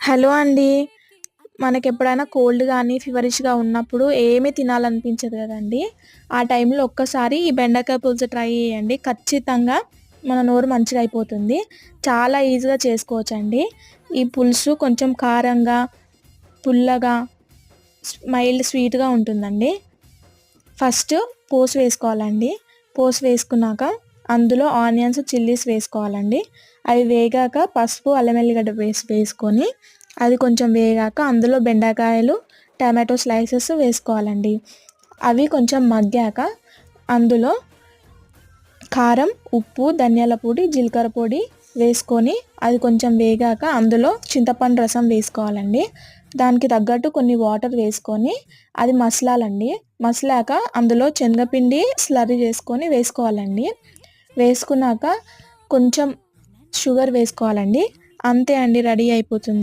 Hello అండి. మనకెప్పుడైనా cold గానీ, ఫీవరిష్‌గా ఉన్నప్పుడు ఏమీ తినాలనిపించదు గదండీ! ఆ టైంలో ఒక్కసారి ఈ బెండకాయ పులుసు ట్రై చేయండి. ఖచ్చితంగా మన నోరు మంచిగా అయిపోతుంది. చాలా ఈజీగా చేసుకోవచ్చండి. ఈ పులుసు కొంచెం కారంగా, పుల్లగా, మైల్డ్ స్వీట్‌గా ఉంటుందండి. ఫస్ట్ పోసు వేసుకోవాలండి. పోసు వేసుకున్నాక అందులో ఆనియన్స్, చిల్లీస్ వేసుకోవాలండి. అవి వేగాక పసుపు, అల్లం ఎల్లిగడ్డ పేస్ట్ వేసుకొని అది కొంచెం వేగాక అందులో బెండకాయలు, టమాటో స్లైసెస్ వేసుకోవాలండి. అవి కొంచెం మగ్గాక అందులో కారం, ఉప్పు, ధనియాల పొడి, జీలకర్ర పొడి వేసుకొని అది కొంచెం వేగాక అందులో చింతపండు రసం వేసుకోవాలండి. దానికి తగ్గట్టు కొన్ని వాటర్ వేసుకొని అది మసలాలండి. మసిలాక అందులో శనగపిండి స్లర్రీ చేసుకొని వేసుకోవాలండి. వేసుకున్నాక కొంచెం షుగర్ వేసుకోవాలండి. అంతే అండి, రెడీ అయిపోతుంది.